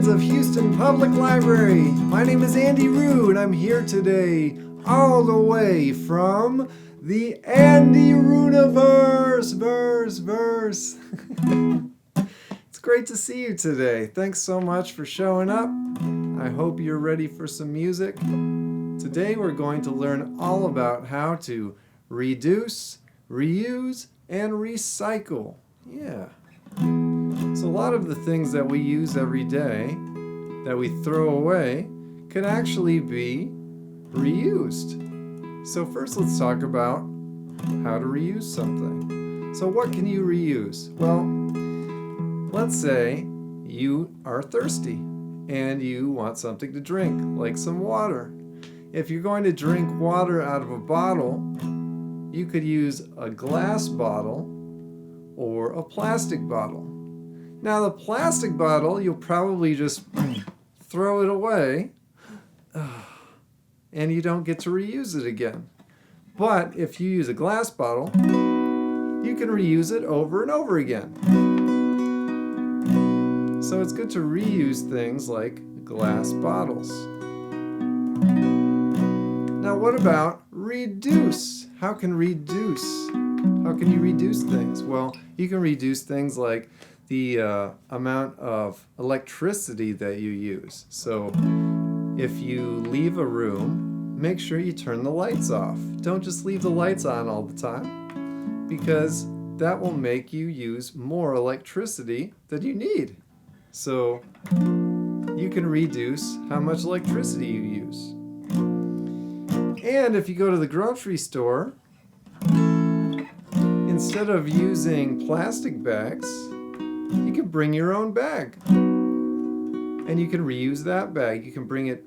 fans of Houston Public Library. My name is Andyroo, and I'm here today all the way from the Andyrooniverse. Verse. It's great to see you today. Thanks so much for showing up. I hope you're ready for some music. Today we're going to learn all about how to reduce, reuse, and recycle. Yeah. So a lot of the things that we use every day that we throw away can actually be reused. So first let's talk about how to reuse something. So what can you reuse? Well, let's say you are thirsty and you want something to drink, like some water. If you're going to drink water out of a bottle, you could use a glass bottle or a plastic bottle. Now the plastic bottle, you'll probably just throw it away and you don't get to reuse it again. But if you use a glass bottle, you can reuse it over and over again. So it's good to reuse things like glass bottles. Now what about reduce? How can you reduce things? Well, you can reduce things like the amount of electricity that you use. So if you leave a room, make sure you turn the lights off. Don't just leave the lights on all the time, because that will make you use more electricity than you need. So you can reduce how much electricity you use. And if you go to the grocery store, instead of using plastic bags, you can bring your own bag. And you can reuse that bag. You can bring it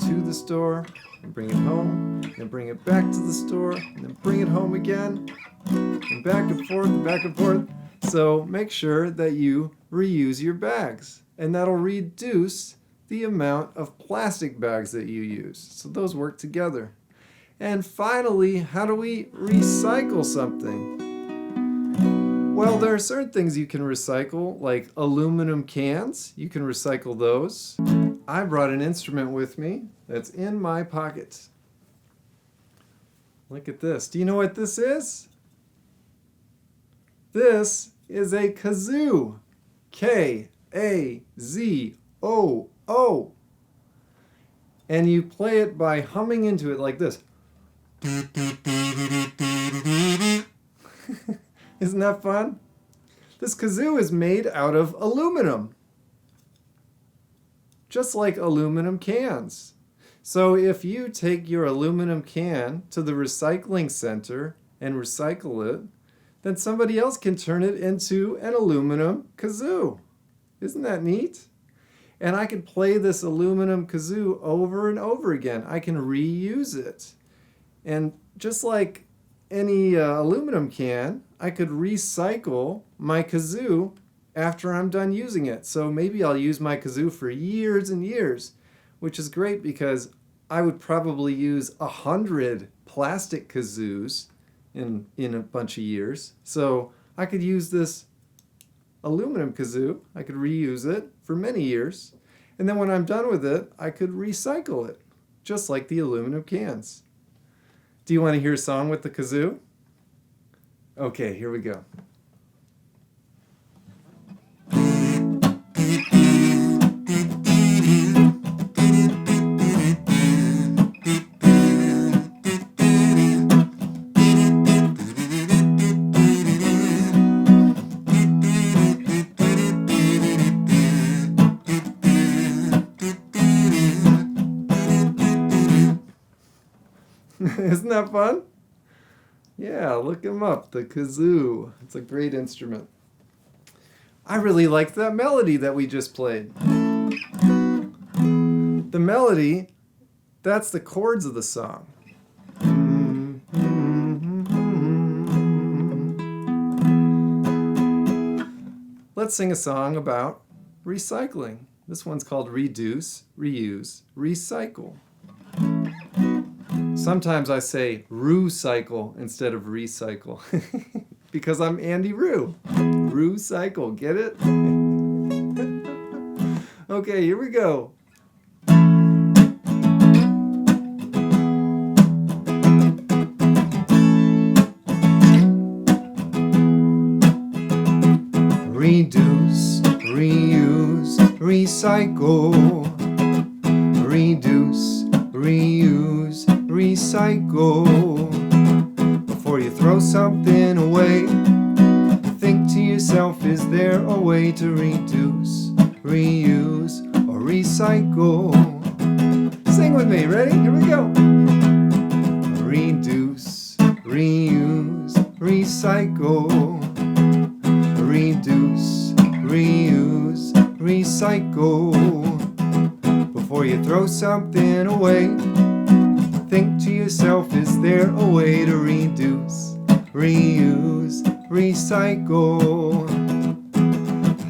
to the store, and bring it home, and bring it back to the store, and then bring it home again, and back and forth, and back and forth. So make sure that you reuse your bags, and that'll reduce the amount of plastic bags that you use. So those work together. And finally, how do we recycle something? Well, there are certain things you can recycle, like aluminum cans. You can recycle those. I brought an instrument with me that's in my pocket. Look at this. Do you know what this is? This is a kazoo. K-A-Z-O-O. And you play it by humming into it like this. Isn't that fun? This kazoo is made out of aluminum, just like aluminum cans. So if you take your aluminum can to the recycling center and recycle it, then somebody else can turn it into an aluminum kazoo. Isn't that neat? And I can play this aluminum kazoo over and over again. I can reuse it. And just like any aluminum can, I could recycle my kazoo after I'm done using it. So maybe I'll use my kazoo for years and years, which is great because I would probably use 100 plastic kazoos in a bunch of years. So I could use this aluminum kazoo, I could reuse it for many years, and then when I'm done with it, I could recycle it, just like the aluminum cans. Do you want to hear a song with the kazoo? Okay, here we go. Isn't that fun? Yeah, look him up, the kazoo. It's a great instrument. I really liked that melody that we just played. The melody, that's the chords of the song. Let's sing a song about recycling. This one's called Reduce, Reuse, Recycle. Sometimes I say Roocycle instead of recycle because I'm Andyroo. Roocycle, get it? Okay, here we go. Reduce, reuse, recycle. Reduce, reuse, recycle. Before you throw something away, think to yourself, is there a way to reduce, reuse, or recycle? Sing with me, ready? Here we go. Reduce, reuse, recycle. Reduce, reuse, recycle. Before you throw something away, think to yourself, is there a way to reduce, reuse, recycle?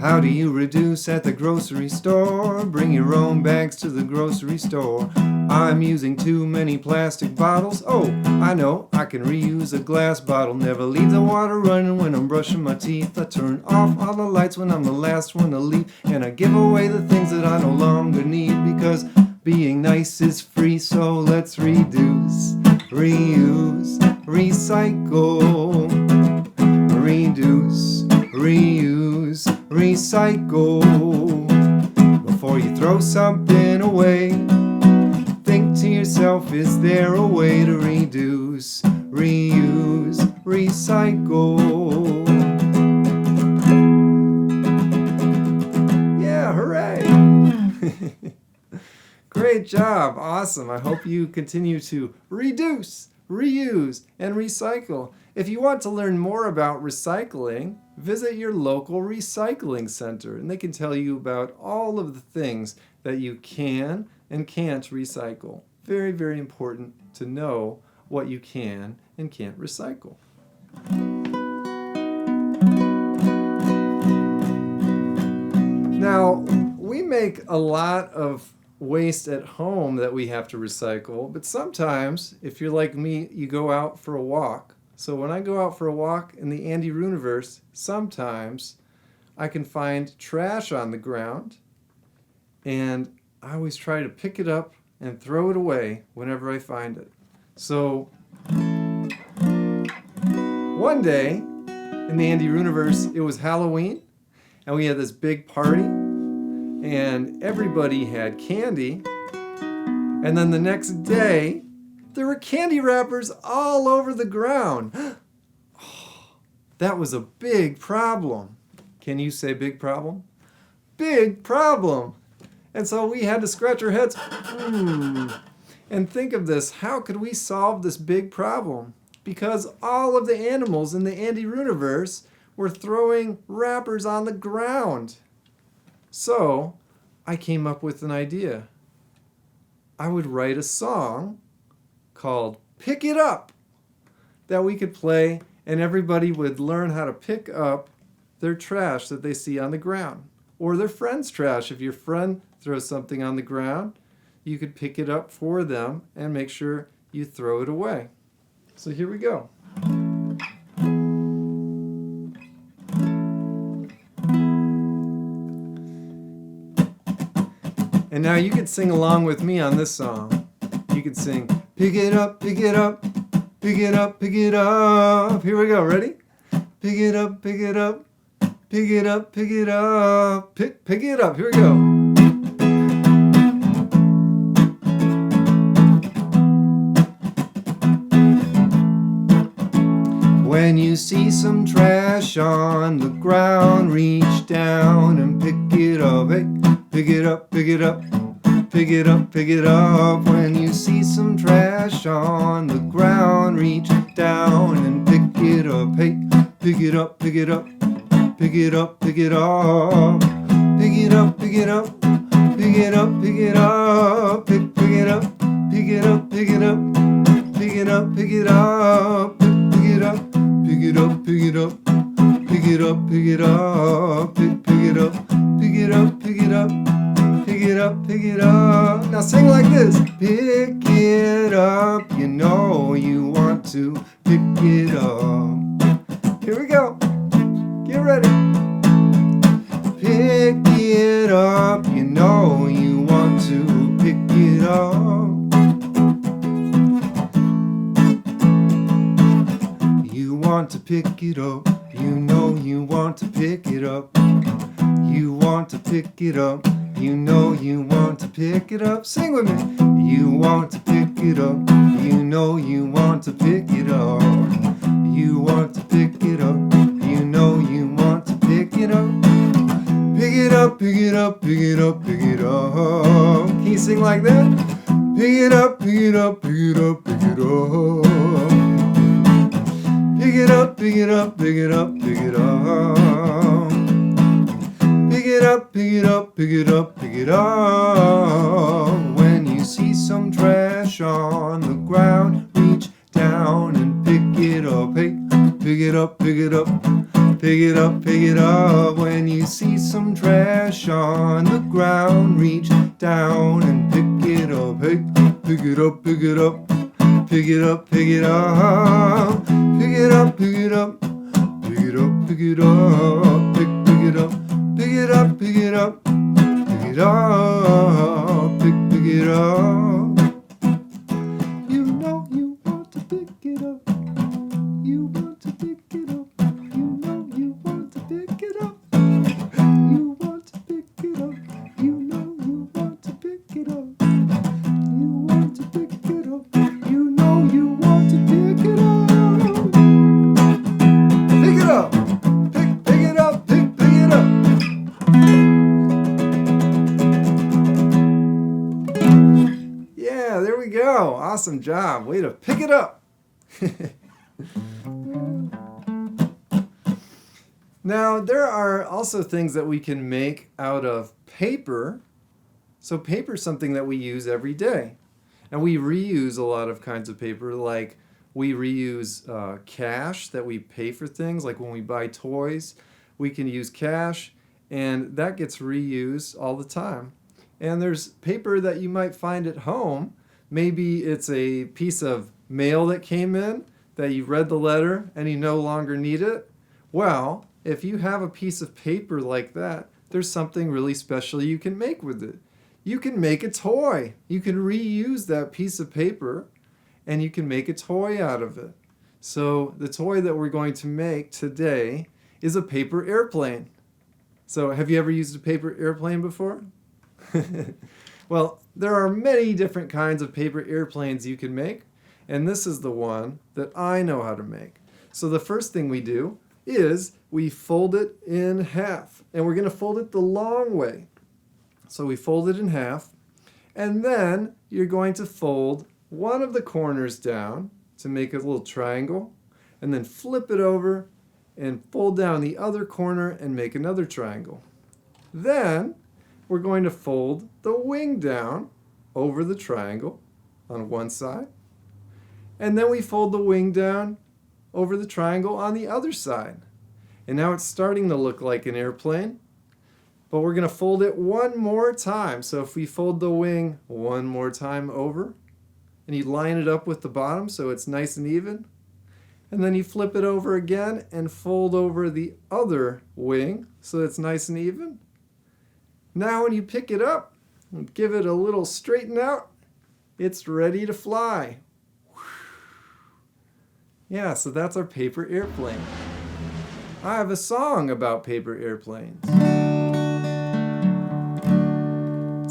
How do you reduce at the grocery store? Bring your own bags to the grocery store. I'm using too many plastic bottles. Oh, I know, I can reuse a glass bottle. Never leave the water running when I'm brushing my teeth. I turn off all the lights when I'm the last one to leave. And I give away the things that I no longer need, because being nice is free. So let's reduce, reuse, recycle. Reduce, reuse, recycle. Before you throw something away, think to yourself, is there a way to reduce, reuse, recycle? Yeah, hooray! Great job, awesome. I hope you continue to reduce, reuse, and recycle. If you want to learn more about recycling, visit your local recycling center, and they can tell you about all of the things that you can and can't recycle. Very, very important to know what you can and can't recycle. Now, we make a lot of waste at home that we have to recycle, but sometimes, if you're like me, you go out for a walk. So when I go out for a walk in the Andyrooniverse, sometimes I can find trash on the ground, and I always try to pick it up and throw it away whenever I find it. So one day in the Andyrooniverse, it was Halloween, and we had this big party, and everybody had candy. And then the next day, there were candy wrappers all over the ground. Oh, that was a big problem. Can you say big problem? Big problem. And so we had to scratch our heads and think of this. How could we solve this big problem? Because all of the animals in the Andyrooniverse were throwing wrappers on the ground. So I came up with an idea. I would write a song called Pick It Up that we could play, and everybody would learn how to pick up their trash that they see on the ground, or their friend's trash. If your friend throws something on the ground, you could pick it up for them and make sure you throw it away. So here we go. And now you can sing along with me on this song. You can sing, pick it up, pick it up, pick it up, pick it up. Here we go, ready? Pick it up, pick it up, pick it up, pick it up. Pick it up, here we go. When you see some trash on the ground, reach down and pick it up. Hey, pick it up, pick it up, pick it up, pick it up. When you see some trash on the ground, reach down and pick it up. Hey, pick it up, pick it up, pick it up, pick it up. Pick it up, pick it up, pick it up, pick it up. Pick it up, pick it up, pick it up, pick it up, pick it up. Pick it up, pick it up, pick it up, pick it up, pick it up. Pick it up, pick it up, pick it up. Pick it up, pick it up. Now sing like this. Pick it up, you know you want to pick it up. Here we go. Get ready. Pick it up, you know pick it up. You know you want to pick it up. You want to pick it up. You know you want to pick it up. Sing with me. You want to pick it up. You know you want to pick it up. You want to pick it up. You know you want to pick it up. Pick it up, pick it up, pick it up, pick it up. Can you sing like that? Pick it up, pick it up, pick it up, pick it up. Pick it up, pick it up, pick it up, pick it up. Pick it up, pick it up, pick it up, pick it up. When you see some trash on the ground, reach down and pick it up. Hey, pick it up, pick it up. Pick it up, pick it up. When you see some trash on the ground, reach down and pick it up. Hey, pick it up, pick it up. Pick it up, pick it up. Pick it up, pick it up. Pick it up, pick it up. Pick it up. Pick it up, pick it up. Pick it up. Pick it up. You know you want to pick it up. You want to pick it up. You know you want to pick it up. You want to pick it up. You know you want to pick it up. You want to pick it up. You know you want to pick it up. Pick it up. Pick it up. Pick it up. Yeah, there we go. Awesome job. Way to pick it up. Now, there are also things that we can make out of paper. So paper is something that we use every day. And we reuse a lot of kinds of paper, like we reuse cash that we pay for things, like when we buy toys, we can use cash, and that gets reused all the time. And there's paper that you might find at home. Maybe it's a piece of mail that came in, that you read the letter and you no longer need it. Well, if you have a piece of paper like that, there's something really special you can make with it. You can make a toy. You can reuse that piece of paper and you can make a toy out of it. So the toy that we're going to make today is a paper airplane. So have you ever used a paper airplane before? Well, there are many different kinds of paper airplanes you can make, and this is the one that I know how to make. So the first thing we do is we fold it in half, and we're going to fold it the long way. So we fold it in half, and then you're going to fold one of the corners down to make a little triangle, and then flip it over and fold down the other corner and make another triangle. Then we're going to fold the wing down over the triangle on one side, and then we fold the wing down over the triangle on the other side. And now it's starting to look like an airplane, but we're going to fold it one more time. So if we fold the wing one more time over, and you line it up with the bottom so it's nice and even, and then you flip it over again and fold over the other wing so it's nice and even. Now when you pick it up and give it a little straighten out, it's ready to fly. Yeah, so that's our paper airplane. I have a song about paper airplanes.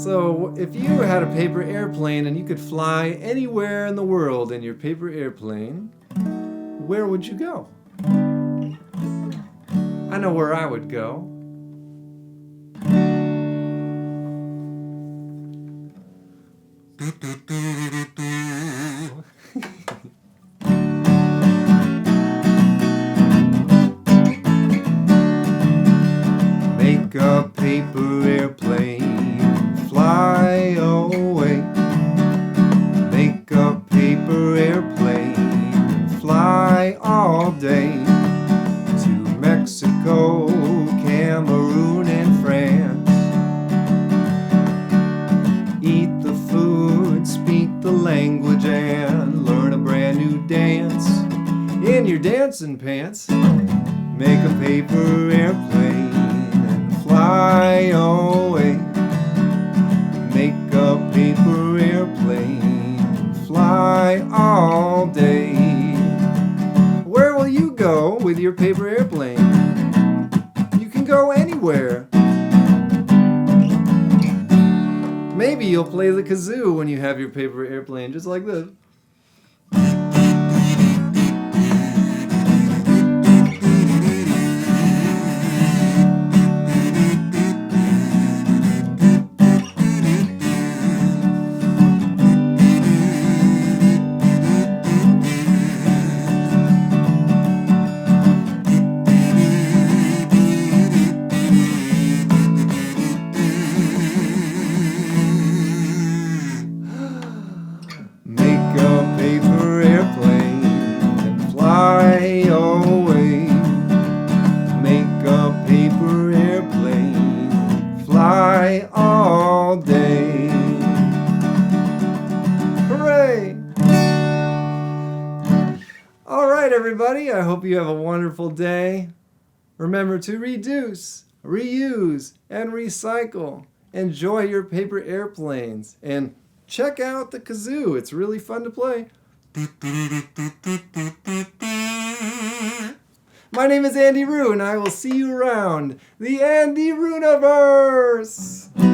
So if you had a paper airplane and you could fly anywhere in the world in your paper airplane, where would you go? I know where I would go. Make a paper airplane, fly away. Make a paper airplane, fly all day to Mexico, Cameroon, and France. Eat the food, speak the language, and learn a brand new dance in your dancing pants. Make a paper airplane and fly away. Make a paper airplane, fly all day. Where will you go with your paper airplane. You can go anywhere. Maybe you'll play the kazoo when you have your paper airplane, just like this. All day. Hooray! All right, everybody. I hope you have a wonderful day. Remember to reduce, reuse, and recycle. Enjoy your paper airplanes and check out the kazoo. It's really fun to play. My name is Andyroo, and I will see you around the Andyrooniverse!